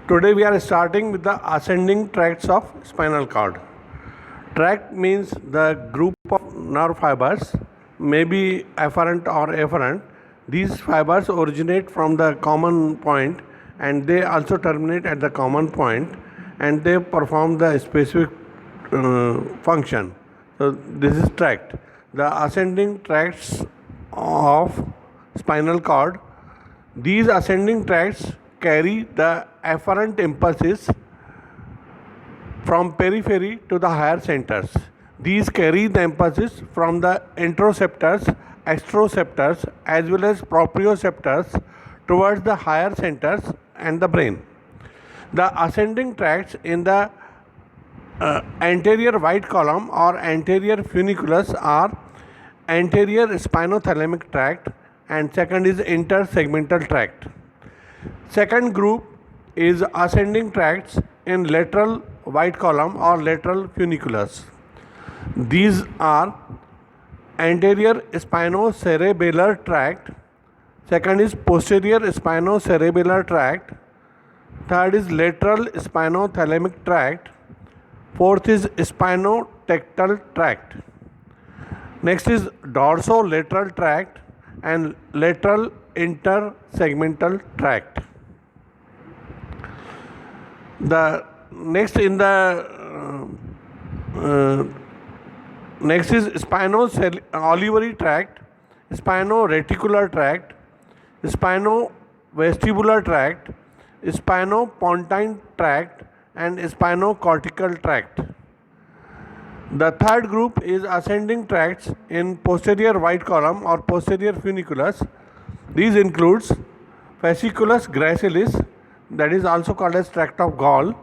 Today we are starting with the ascending tracts of spinal cord. Tract means the group of nerve fibers, maybe afferent or afferent. These fibers originate from the common point and they also terminate at the common point and they perform the specific function. So this is tract. The ascending tracts of spinal cord. These ascending tracts carry the afferent impulses from periphery to the higher centers. These carry the impulses from the interoceptors, exteroceptors as well as proprioceptors towards the higher centers and the brain. The ascending tracts in the anterior white column or anterior funiculus are anterior spinothalamic tract and second is intersegmental tract. Second group is ascending tracts in lateral white column or lateral funiculus. These are anterior spinocerebellar tract, second is posterior spinocerebellar tract, third is lateral spinothalamic tract, fourth is spinotectal tract. Next is dorsolateral tract and lateral intersegmental tract. The next is spino-olivary tract, spino-reticular tract, spino-vestibular tract, spino-pontine tract and spinocortical tract. The third group is ascending tracts in posterior white column or posterior funiculus. These includes fasciculus gracilis, that is also called as tract of Gall,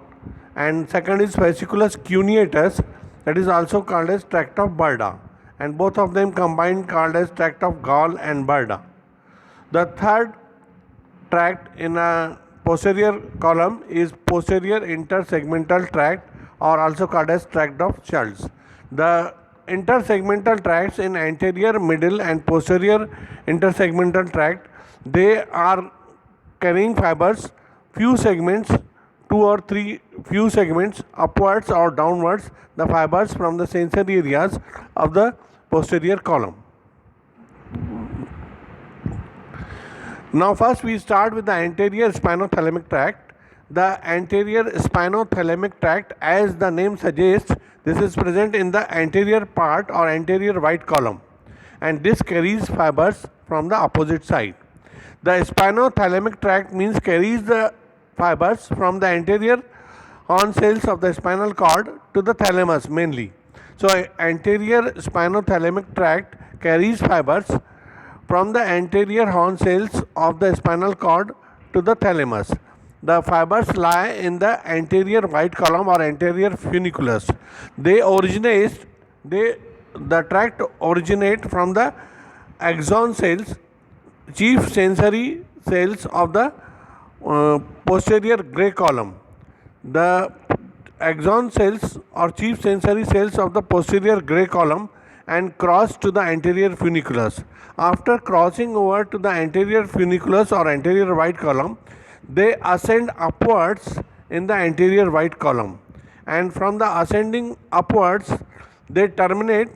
and second is fasciculus cuneatus, that is also called as tract of Burda, and both of them combined called as tract of Gall and Burda. The third tract in a posterior column is posterior intersegmental tract or also called as tract of Schultz. The intersegmental tracts in anterior, middle and posterior intersegmental tract, they are carrying fibers, few segments, two or three few segments upwards or downwards, the fibers from the sensory areas of the posterior column. Now first we start with the anterior spinothalamic tract. The anterior spinothalamic tract, as the name suggests, this is present in the anterior part or anterior white column and this carries fibers from the opposite side. The spinothalamic tract means carries the fibers from the anterior horn cells of the spinal cord to the thalamus mainly. So anterior spinothalamic tract carries fibers from the anterior horn cells of the spinal cord to the thalamus. The fibers lie in the anterior white column or anterior funiculus. The tract originate from the axon cells, chief sensory cells of the posterior gray column. The axon cells or chief sensory cells of the posterior gray column and cross to the anterior funiculus. After crossing over to the anterior funiculus or anterior white column, they ascend upwards in the anterior white column and from the ascending upwards they terminate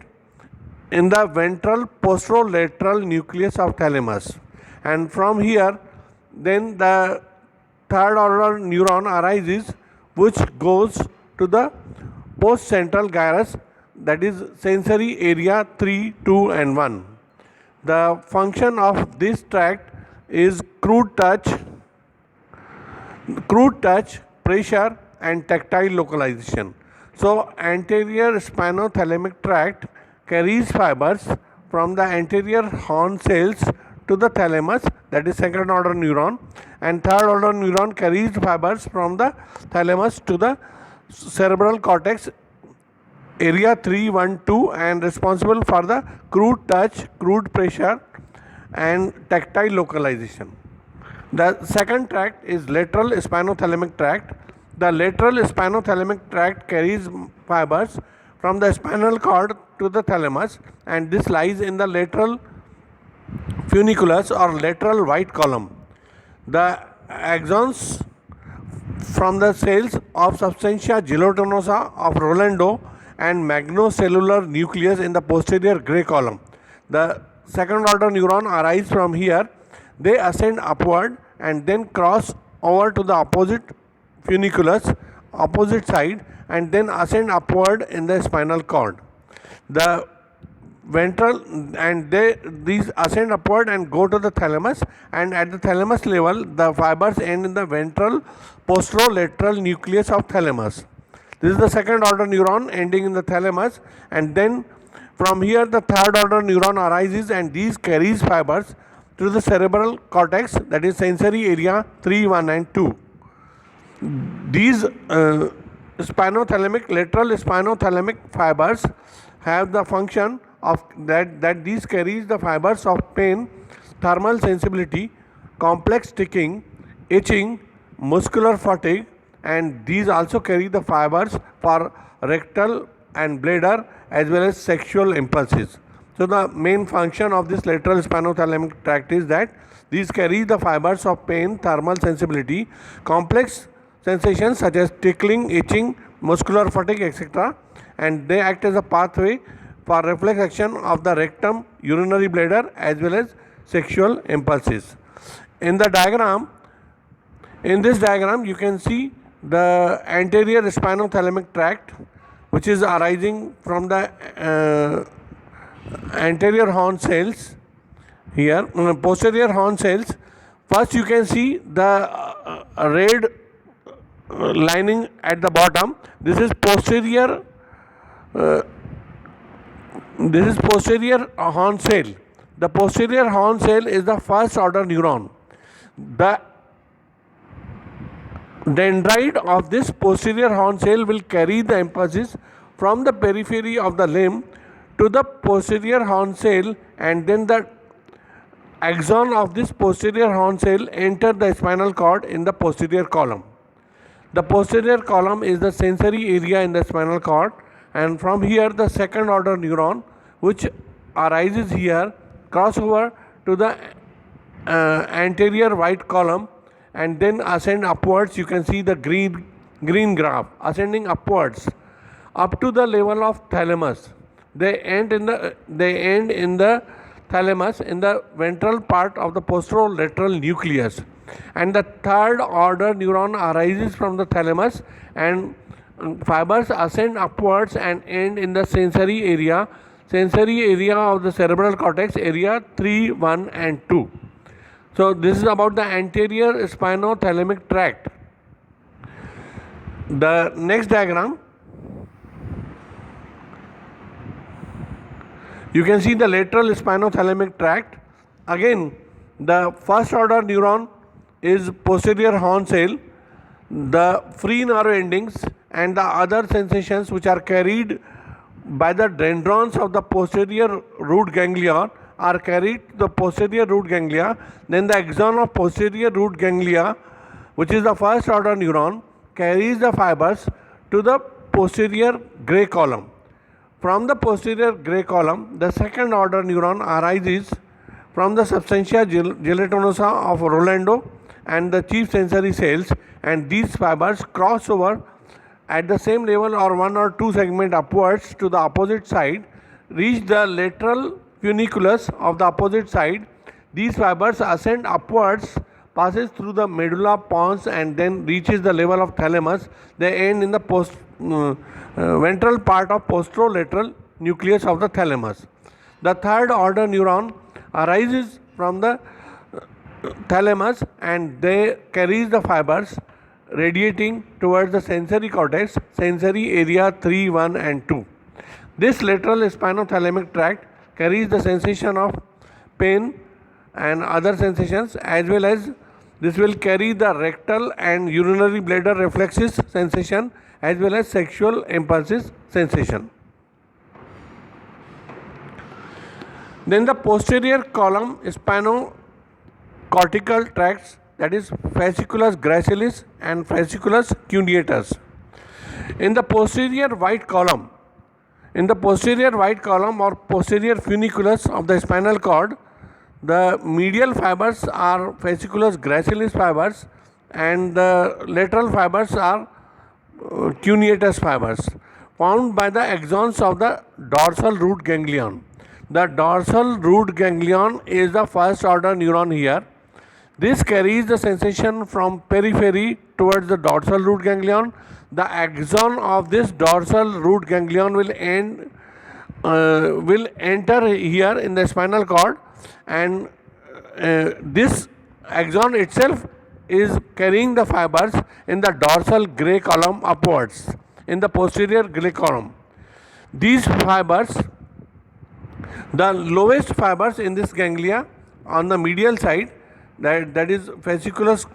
in the ventral posterolateral nucleus of thalamus, and from here then the third order neuron arises which goes to the postcentral gyrus, that is sensory area 3, 2 and 1. The function of this tract is crude touch, pressure and tactile localization. So anterior spinothalamic tract carries fibers from the anterior horn cells to the thalamus, that is second order neuron, and third order neuron carries fibers from the thalamus to the cerebral cortex area 3, 1, 2 and responsible for the crude touch, crude pressure and tactile localization. The second tract is lateral spinothalamic tract. The lateral spinothalamic tract carries fibers from the spinal cord to the thalamus and this lies in the lateral funiculus or lateral white column. The axons from the cells of substantia gelatinosa of Rolando and magnocellular nucleus in the posterior gray column. The second order neuron arise from here. They ascend upward and then cross over to the opposite funiculus, opposite side, and then ascend upward in the spinal cord. The ventral and these ascend upward and go to the thalamus, and at the thalamus level the fibers end in the ventral posterolateral nucleus of thalamus. This is the second order neuron ending in the thalamus, and then from here the third order neuron arises, and these carries fibers to the cerebral cortex, that is sensory area 3, 1 and 2. These spinothalamic, lateral spinothalamic fibers have the function of that these carries the fibers of pain, thermal sensibility, complex ticking, itching, muscular fatigue, and these also carry the fibers for rectal and bladder as well as sexual impulses. So the main function of this lateral spinothalamic tract is that these carry the fibers of pain, thermal sensibility, complex sensations such as tickling, itching, muscular fatigue, etc., and they act as a pathway for reflex action of the rectum, urinary bladder as well as sexual impulses. In this diagram you can see the anterior spinothalamic tract, which is arising from the anterior horn cells here, posterior horn cells. First you can see the red lining at the bottom. This is posterior horn cell. The posterior horn cell is the first order neuron. The dendrite of this posterior horn cell will carry the impulses from the periphery of the limb to the posterior horn cell, and then the axon of this posterior horn cell enter the spinal cord in the posterior column. The posterior column is the sensory area in the spinal cord, and from here the second order neuron, which arises here, cross over to the anterior white column and then ascend upwards. You can see the green graph ascending upwards up to the level of thalamus. They end in the thalamus in the ventral part of the posterolateral nucleus, and the third order neuron arises from the thalamus, and fibers ascend upwards and end in the sensory area of the cerebral cortex, area 3, 1 and 2. So this is about the anterior spinothalamic tract. The next diagram, you can see the lateral spinothalamic tract. Again, the first order neuron is posterior horn cell. The free nerve endings and the other sensations which are carried by the dendrons of the posterior root ganglia are carried to the posterior root ganglia. Then the axon of posterior root ganglia, which is the first order neuron, carries the fibers to the posterior gray column. From the posterior gray column, the second order neuron arises from the substantia gelatinosa of Rolando and the chief sensory cells, and these fibers cross over at the same level or one or two segment upwards to the opposite side, reach the lateral funiculus of the opposite side. These fibers ascend upwards, passes through the medulla pons and then reaches the level of thalamus. They end in the ventral part of posterolateral nucleus of the thalamus. The third order neuron arises from the thalamus and they carries the fibers radiating towards the sensory cortex, sensory area 3, 1 and 2. This lateral spinothalamic tract carries the sensation of pain and other sensations, as well as this will carry the rectal and urinary bladder reflexes sensation as well as sexual impulses sensation. Then the posterior column spinocortical tracts, that is fasciculus gracilis and fasciculus cuneatus. In the posterior white column or posterior funiculus of the spinal cord, the medial fibers are fasciculus gracilis fibers, and the lateral fibers are cuneatous fibers formed by the axons of the dorsal root ganglion. The dorsal root ganglion is the first order neuron here. This carries the sensation from periphery towards the dorsal root ganglion. The axon of this dorsal root ganglion will enter here in the spinal cord, and this axon itself is carrying the fibers in the dorsal gray column upwards in the posterior gray column. These fibers, the lowest fibers in this ganglia on the medial side, that is fasciculus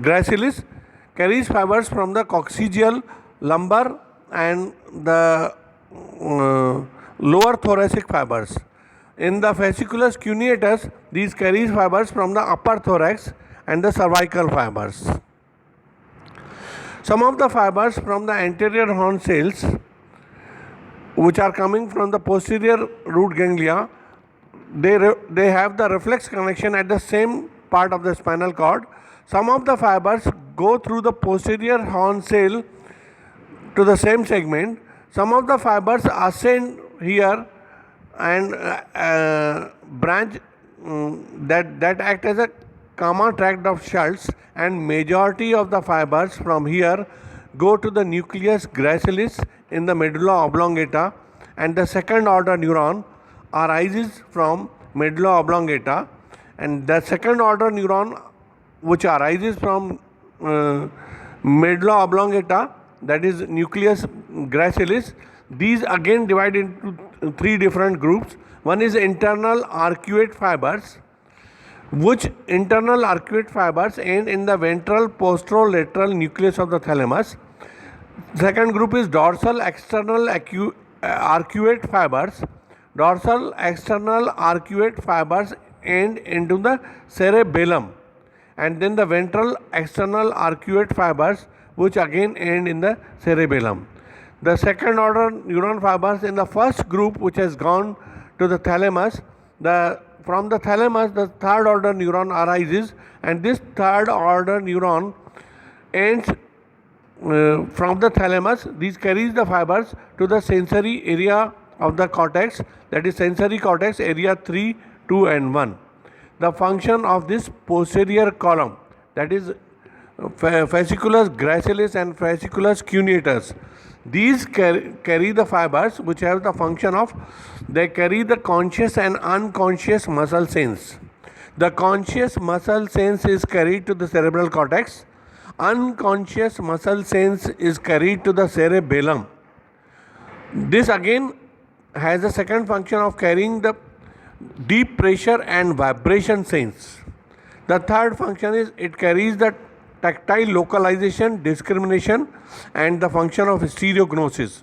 gracilis, carries fibers from the coccygeal, lumbar and the lower thoracic fibers. In the fasciculus cuneatus, these carries fibers from the upper thorax and the cervical fibers. Some of the fibers from the anterior horn cells, which are coming from the posterior root ganglia, they have the reflex connection at the same part of the spinal cord. Some of the fibers go through the posterior horn cell to the same segment. Some of the fibers ascend here and branch that act as a Kama tract of Schultz, and majority of the fibers from here go to the nucleus gracilis in the medulla oblongata, and the second order neuron arises from medulla oblongata, and the second order neuron which arises from medulla oblongata, that is nucleus gracilis, these again divide into three different groups. One is internal arcuate fibers, which internal arcuate fibers end in the ventral posterolateral nucleus of the thalamus. Second group is dorsal external arcuate fibers. Dorsal external arcuate fibers end into the cerebellum, and then the ventral external arcuate fibers, which again end in the cerebellum. The second order neuron fibers in the first group, which has gone to the thalamus, from the thalamus the third order neuron arises, and this third order neuron ends from the thalamus. These carries the fibers to the sensory area of the cortex, that is sensory cortex area 3, 2 and 1. The function of this posterior column, that is fasciculus gracilis and fasciculus cuneatus, these carry the fibers which have the function of, they carry the conscious and unconscious muscle sense. The conscious muscle sense is carried to the cerebral cortex. Unconscious muscle sense is carried to the cerebellum. This again has a second function of carrying the deep pressure and vibration sense. The third function is it carries the tactile localization, discrimination and the function of stereognosis.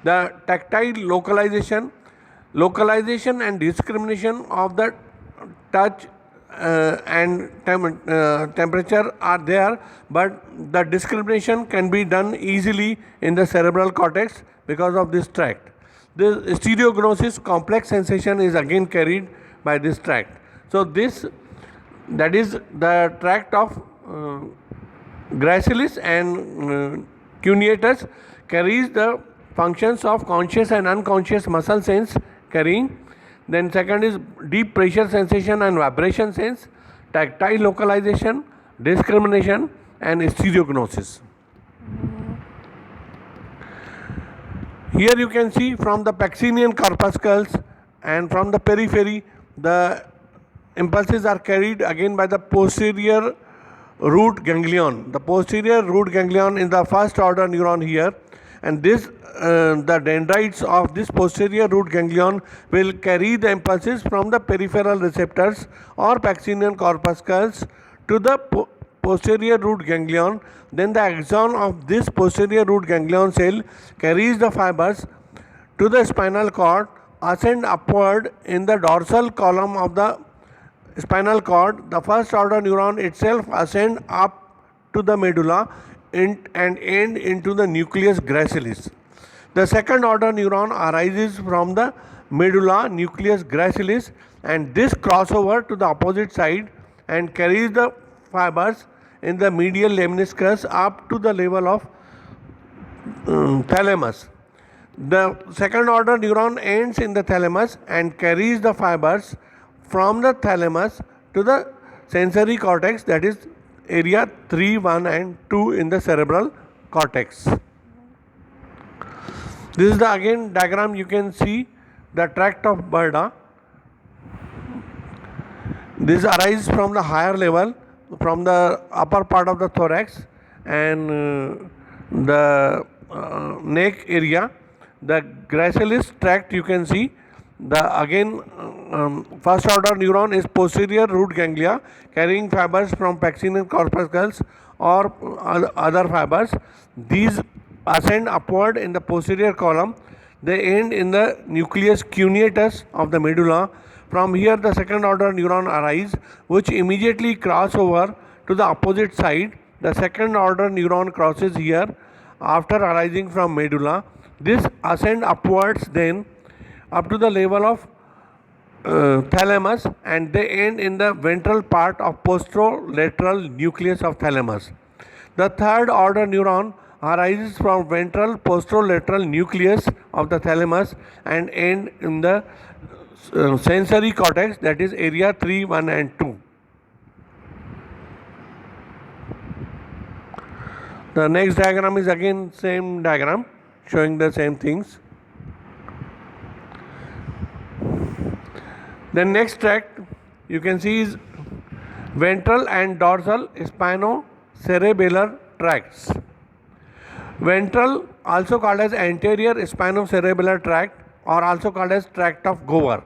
The tactile localization and discrimination of the touch and temperature are there, but the discrimination can be done easily in the cerebral cortex because of this tract. The stereognosis, complex sensation, is again carried by this tract. So that is the tract of gracilis and cuneatus carries the functions of conscious and unconscious muscle sense carrying. Then second is deep pressure sensation and vibration sense, tactile localization, discrimination and stereognosis. Here you can see from the Pacinian corpuscles and from the periphery, the impulses are carried again by the posterior root ganglion. The posterior root ganglion is the first order neuron here, and the dendrites of this posterior root ganglion will carry the impulses from the peripheral receptors or Pacinian corpuscles to the posterior root ganglion. Then the axon of this posterior root ganglion cell carries the fibers to the spinal cord, ascend upward in the dorsal column of the spinal cord. The first order neuron itself ascend up to the medulla and end into the nucleus gracilis. The second order neuron arises from the medulla nucleus gracilis, and this crossover to the opposite side and carries the fibers in the medial lemniscus up to the level of thalamus. The second order neuron ends in the thalamus and carries the fibers from the thalamus to the sensory cortex, that is area 3, 1 and 2 in the cerebral cortex. This is the again diagram. You can see the tract of Berda. This arises from the higher level, from the upper part of the thorax and the neck area. The gracilis tract, you can see the again first order neuron is posterior root ganglia carrying fibers from pacinian corpuscles or other fibers. These ascend upward in the posterior column. They end in the nucleus cuneatus of the medulla. From here the second order neuron arise, which immediately cross over to the opposite side. The second order neuron crosses here after arising from medulla. This ascend upwards then up to the level of thalamus, and they end in the ventral part of posterolateral nucleus of thalamus. The third order neuron arises from ventral posterolateral nucleus of the thalamus and end in the sensory cortex, that is area 3, 1 and 2. The next diagram is again same diagram showing the same things. The next tract you can see is ventral and dorsal spinocerebellar tracts. Ventral, also called as anterior spinocerebellar tract or also called as tract of Gower.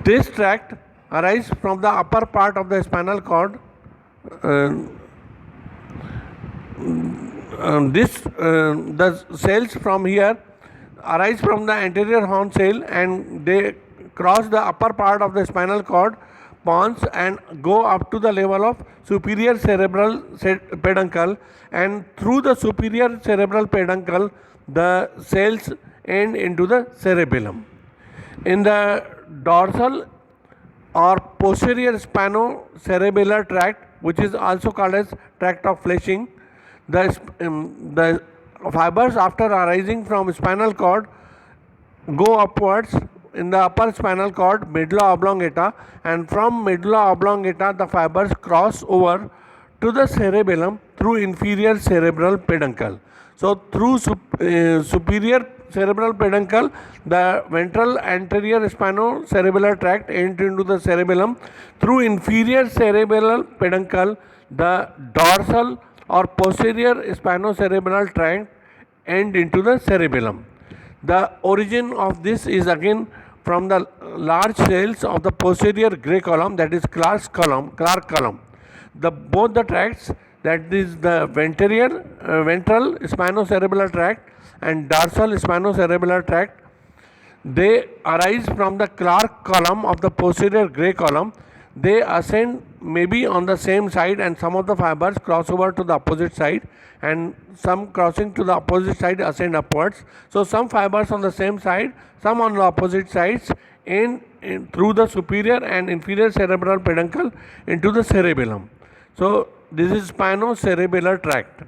This tract arises from the upper part of the spinal cord. The cells from here arise from the anterior horn cell and they cross the upper part of the spinal cord pons and go up to the level of superior cerebral peduncle, and through the superior cerebral peduncle the cells end into the cerebellum. In the dorsal or posterior spinocerebellar tract, which is also called as tract of Fleming, the fibers after arising from spinal cord go upwards in the upper spinal cord medulla oblongata, and from medulla oblongata the fibers cross over to the cerebellum through inferior cerebral peduncle. So through superior cerebral peduncle the ventral anterior spinocerebellar tract ends into the cerebellum. Through inferior cerebral peduncle the dorsal or posterior spinocerebellar tract end into the cerebellum. The origin of this is again from the large cells of the posterior gray column, that is Clark column. Both the tracts, that is the ventral spinocerebellar tract and dorsal spinocerebellar tract, they arise from the Clark column of the posterior gray column. They ascend maybe on the same side and some of the fibers cross over to the opposite side, and some crossing to the opposite side ascend upwards. So some fibers on the same side, some on the opposite sides end through the superior and inferior cerebral peduncle into the cerebellum. So this is spinocerebellar tract.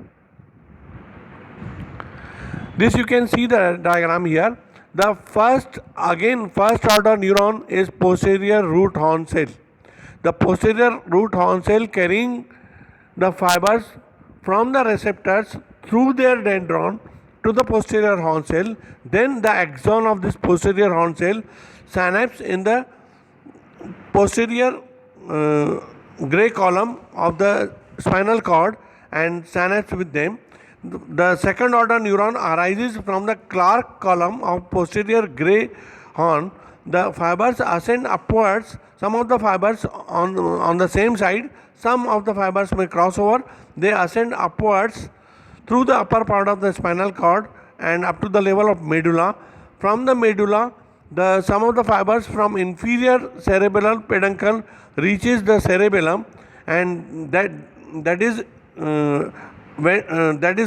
This you can see the diagram here. The first order neuron is posterior root horn cell. The posterior root horn cell carrying the fibers from the receptors through their dendron to the posterior horn cell. Then the axon of this posterior horn cell synapse in the posterior gray column of the spinal cord and synapse with them. The second order neuron arises from the Clark column of posterior gray horn. The fibers ascend upwards, some of the fibers on the same side, some of the fibers may cross over. They ascend upwards through the upper part of the spinal cord and up to the level of medulla. From the medulla, some of the fibers from inferior cerebral peduncle reaches the cerebellum, and that is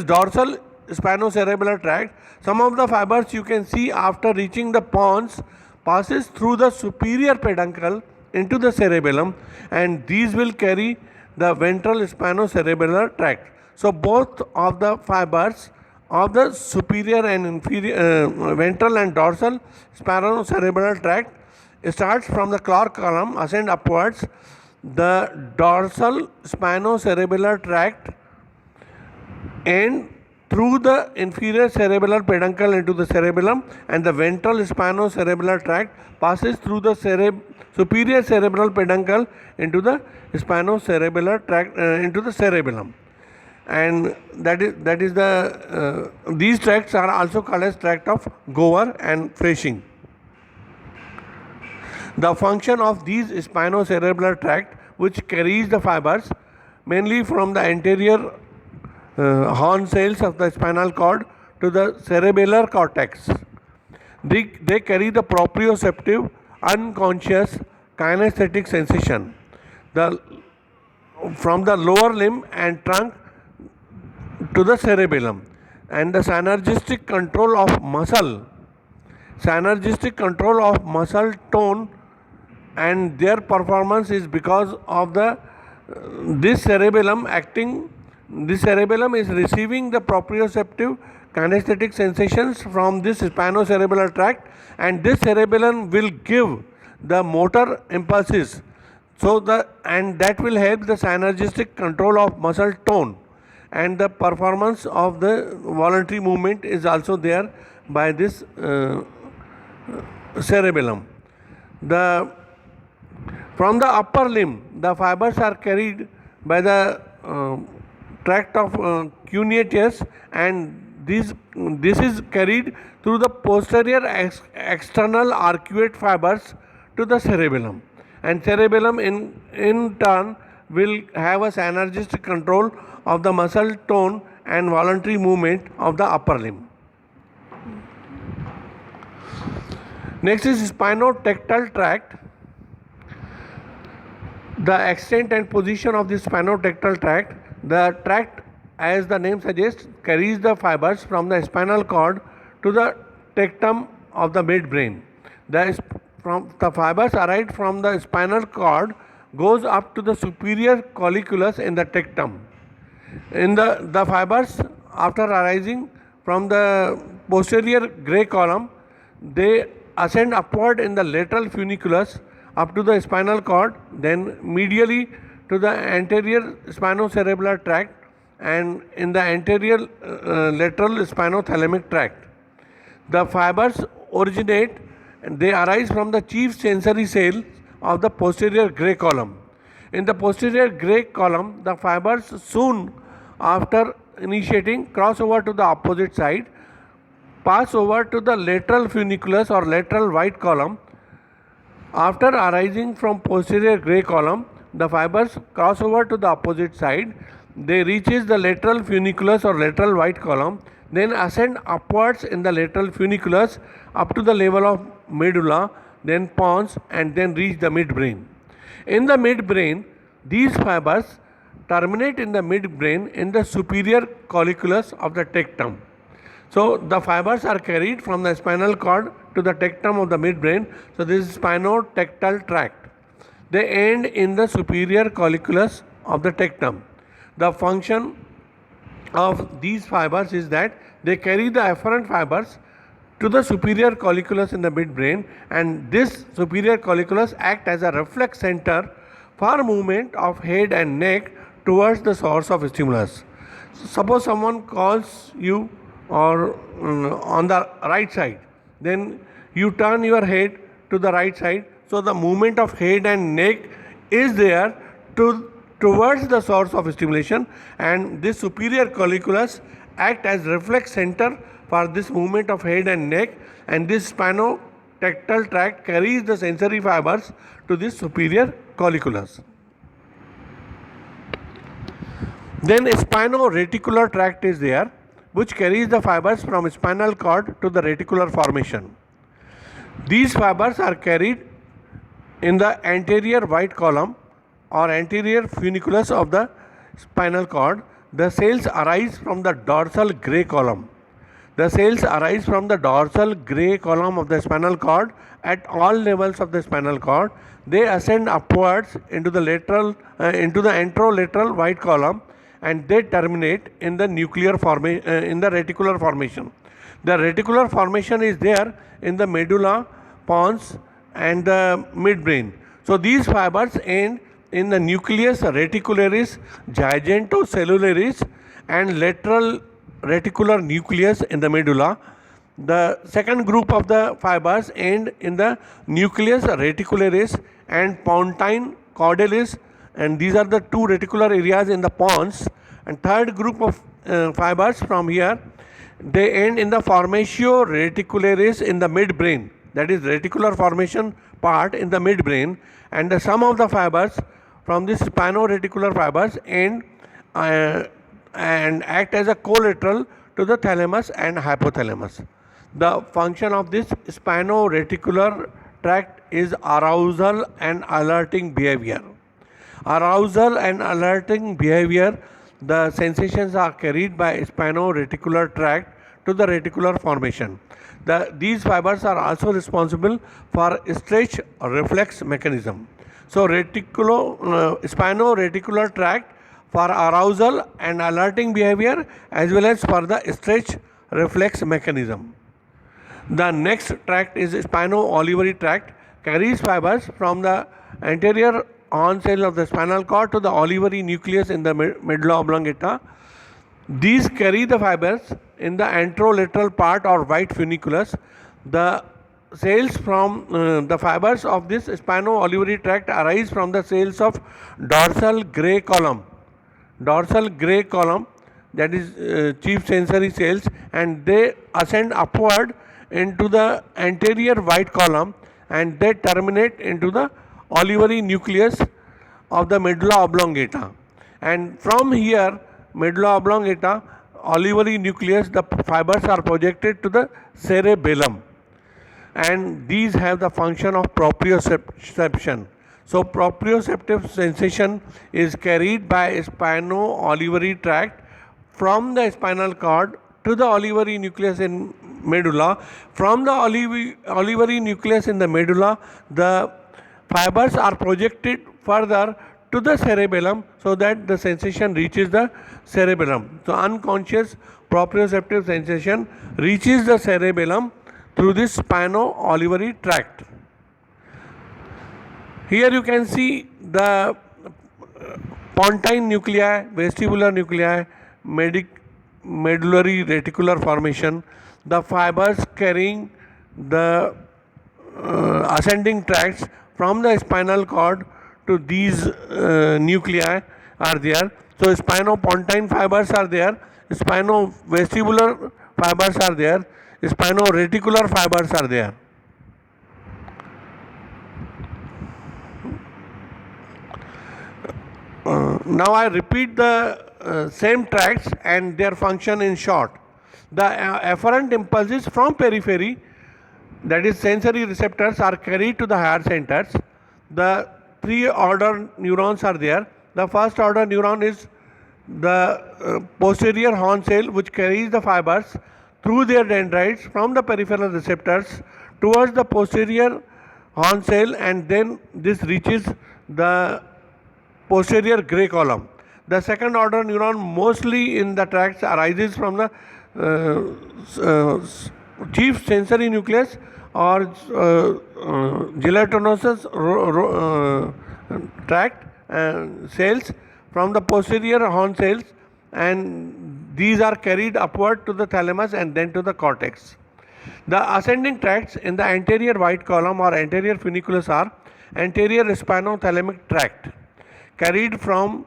dorsal spinocerebellar tract. Some of the fibers you can see after reaching the pons passes through the superior peduncle into the cerebellum, and these will carry the ventral spinocerebellar tract. So both of the fibers of the superior and inferior ventral and dorsal spinocerebellar tract starts from the Clark column, ascend upwards. The dorsal spinocerebellar tract and through the inferior cerebellar peduncle into the cerebellum, and the ventral spinocerebellar tract passes through the superior cerebral peduncle into the spinocerebellar tract into the cerebellum, and that is the these tracts are also called as tract of Gower and Fleisching. The function of these spinocerebellar tract, which carries the fibers mainly from the anterior horn cells of the spinal cord to the cerebellar cortex. They carry the proprioceptive, unconscious kinesthetic sensation from the lower limb and trunk to the cerebellum, and the synergistic control of muscle tone and their performance is because of the this cerebellum is receiving the proprioceptive kinesthetic sensations from this spinocerebellar tract, and this cerebellum will give the motor impulses, and that will help the synergistic control of muscle tone, and the performance of the voluntary movement is also there by this cerebellum. From the upper limb, the fibers are carried by the tract of cuneatus, and this is carried through the posterior external arcuate fibers to the cerebellum, and cerebellum in turn will have a synergistic control of the muscle tone and voluntary movement of the upper limb. Next is spinotectal tract. The extent and position of this spinotectal tract. The tract, as the name suggests, carries the fibers from the spinal cord to the tectum of the midbrain. The fibers arrived from the spinal cord goes up to the superior colliculus in the tectum. In the fibers, after arising from the posterior gray column, they ascend upward in the lateral funiculus up to the spinal cord, then medially to the anterior spinocerebellar tract, and in the anterior lateral spinothalamic tract. The fibers originate and they arise from the chief sensory cells of the posterior gray column. In the posterior gray column, the fibers soon after initiating cross over to the opposite side, pass over to the lateral funiculus or lateral white column. After arising from posterior gray column, the fibers cross over to the opposite side. They reaches the lateral funiculus or lateral white column, then ascend upwards in the lateral funiculus up to the level of medulla, then pons, and then reach the midbrain. In the midbrain, these fibers terminate in the midbrain in the superior colliculus of the tectum. So the fibers are carried from the spinal cord to the tectum of the midbrain. So this is spinotectal tract. They end in the superior colliculus of the tectum. The function of these fibers is that they carry the afferent fibers to the superior colliculus in the midbrain, and this superior colliculus act as a reflex center for movement of head and neck towards the source of stimulus. Suppose someone calls you or on the right side, then you turn your head to the right side, so the movement of head and neck is there towards the source of stimulation, and this superior colliculus act as reflex center for this movement of head and neck, and this spinotectal tract carries the sensory fibers to this superior colliculus. Then a spino-reticular tract is there, which carries the fibers from spinal cord to the reticular formation. These fibers are carried in the anterior white column or anterior funiculus of the spinal cord. The cells arise from the dorsal gray column. The cells arise from the dorsal gray column of the spinal cord at all levels of the spinal cord. they ascend upwards into the anterolateral white column, and they terminate in the reticular formation. The reticular formation is there in the medulla, pons, and the midbrain. So these fibers end in the nucleus reticularis, gigantocellularis, and lateral reticular nucleus in the medulla. The second group of the fibers end in the nucleus reticularis and pontine cordalis, and these are the two reticular areas in the pons. And third group of fibers from here, they end in the formatio reticularis in the midbrain, that is reticular formation part in the midbrain, and the sum of the fibers from this spino-reticular fibers end and act as a collateral to the thalamus and hypothalamus. The function of this spino-reticular tract is arousal and alerting behavior. Arousal and alerting behavior, the sensations are carried by spino-reticular tract to the reticular formation. These fibers are also responsible for stretch reflex mechanism. So spino-reticular tract for arousal and alerting behavior as well as for the stretch reflex mechanism. The next tract is spino-olivary tract, carries fibers from the anterior horn cell of the spinal cord to the olivary nucleus in the medulla oblongata. These carry the fibers in the anterolateral part or white funiculus. The cells from the fibers of this spino-olivary tract arise from the cells of dorsal gray column. Dorsal gray column, that is chief sensory cells, and they ascend upward into the anterior white column, and they terminate into the olivary nucleus of the medulla oblongata. And from here, medulla oblongata, olivary nucleus, the fibers are projected to the cerebellum, and these have the function of proprioception. So proprioceptive sensation is carried by spino-olivary tract from the spinal cord to the olivary nucleus in medulla. From the olivary nucleus in the medulla, the fibers are projected further to the cerebellum so that the sensation reaches the cerebellum. So unconscious proprioceptive sensation reaches the cerebellum through this spino-olivary tract. Here you can see the pontine nuclei, vestibular nuclei, medullary reticular formation, the fibers carrying the ascending tracts from the spinal cord to these nuclei are there. So spino-pontine fibers are there, spino-vestibular fibers are there, spino-reticular fibers are there. Now I repeat the same tracts and their function in short. The afferent impulses from periphery, that is sensory receptors, are carried to the higher centers. The three order neurons are there. The first order neuron is the posterior horn cell, which carries the fibers through their dendrites from the peripheral receptors towards the posterior horn cell, and then this reaches the posterior gray column. The second order neuron mostly in the tracts arises from the chief sensory nucleus or gelatinous tract cells from the posterior horn cells, and these are carried upward to the thalamus and then to the cortex. The ascending tracts in the anterior white column or anterior funiculus are anterior spinothalamic tract, carried from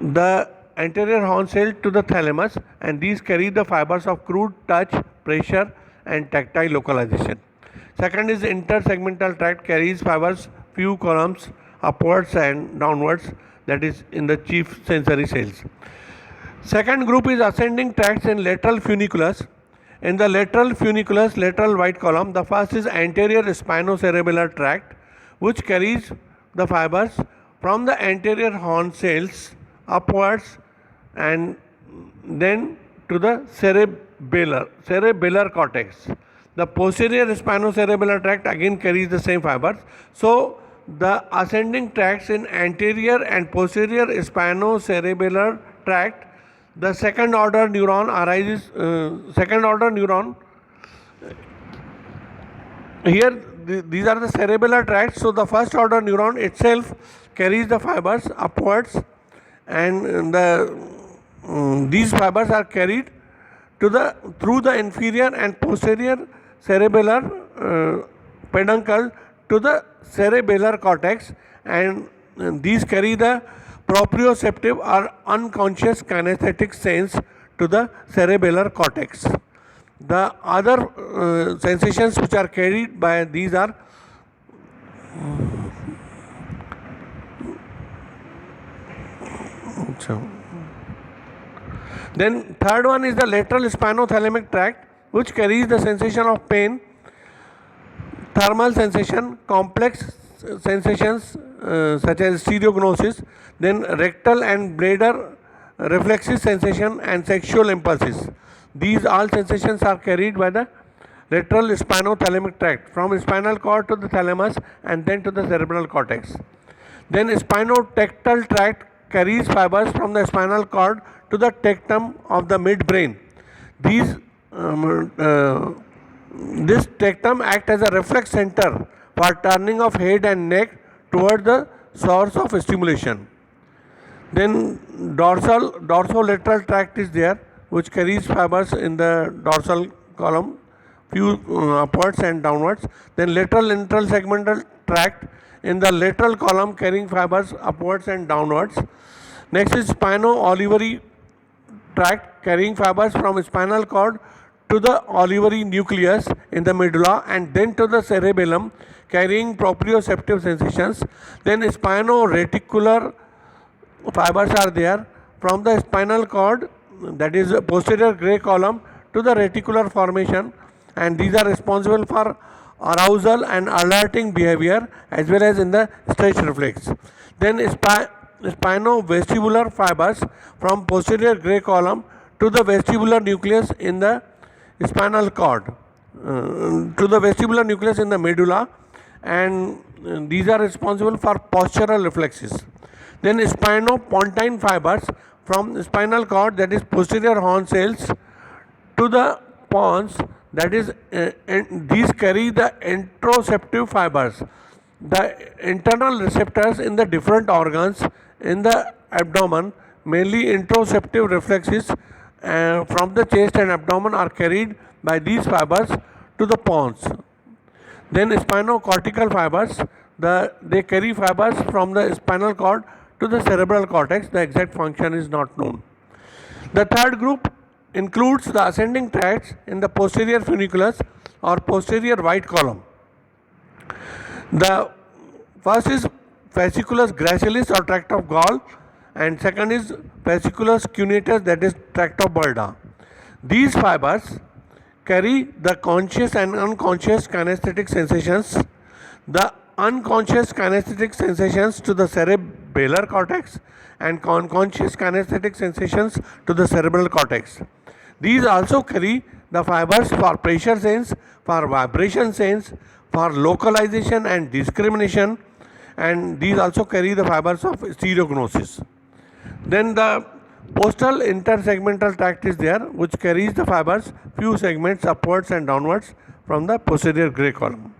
the anterior horn cell to the thalamus, and these carry the fibers of crude touch, pressure and tactile localization. Second is intersegmental tract, carries fibers few columns upwards and downwards, that is in the chief sensory cells. Second group is ascending tracts in lateral funiculus. In the lateral funiculus, lateral white column, the first is anterior spinocerebellar tract, which carries the fibers from the anterior horn cells upwards and then to the cerebellar cortex. The posterior spinocerebellar tract again carries the same fibers. So the ascending tracts in anterior and posterior spinocerebellar tract. The second order neuron arises. Second order neuron. Here, these are the cerebellar tracts. So the first order neuron itself carries the fibers upwards, and these fibers are carried through the inferior and posterior cerebellar peduncle to the cerebellar cortex, and these carry the proprioceptive or unconscious kinesthetic sense to the cerebellar cortex. The other sensations which are carried by these are then third one is the lateral spinothalamic tract, which carries the sensation of pain, thermal sensation, complex sensations such as stereognosis, then rectal and bladder reflexive sensation and sexual impulses. These all sensations are carried by the lateral spinothalamic tract from spinal cord to the thalamus and then to the cerebral cortex. Then spinotectal tract carries fibers from the spinal cord to the tectum of the midbrain. This tectum acts as a reflex center for turning of head and neck toward the source of stimulation. Then dorsolateral tract is there, which carries fibers in the dorsal column, few upwards and downwards. Then lateral segmental tract in the lateral column carrying fibers upwards and downwards. Next is spino-olivary tract carrying fibers from spinal cord to the olivary nucleus in the medulla and then to the cerebellum carrying proprioceptive sensations. Then spino-reticular fibers are there from the spinal cord, that is posterior gray column, to the reticular formation, and these are responsible for arousal and alerting behavior as well as in the stretch reflex. Then spino-vestibular fibers from posterior gray column to the vestibular nucleus in the spinal cord, to the vestibular nucleus in the medulla, and these are responsible for postural reflexes. Then spinopontine fibers from spinal cord, that is posterior horn cells, to the pons, that is these carry the interoceptive fibers, the internal receptors in the different organs in the abdomen, mainly interoceptive reflexes from the chest and abdomen are carried by these fibers to the pons. Then spinocortical fibers, they carry fibers from the spinal cord to the cerebral cortex. The exact function is not known. The third group includes the ascending tracts in the posterior funiculus or posterior white column. The first is fasciculus gracilis or tract of Gall, and second is fasciculus cuneatus, that is tract of Berda. These fibers carry the conscious and unconscious kinesthetic sensations, the unconscious kinesthetic sensations to the cerebellar cortex and conscious kinesthetic sensations to the cerebral cortex. These also carry the fibers for pressure sense, for vibration sense, for localization and discrimination, and these also carry the fibers of stereognosis. Then the postal intersegmental tract is there, which carries the fibers, few segments upwards and downwards from the posterior gray column.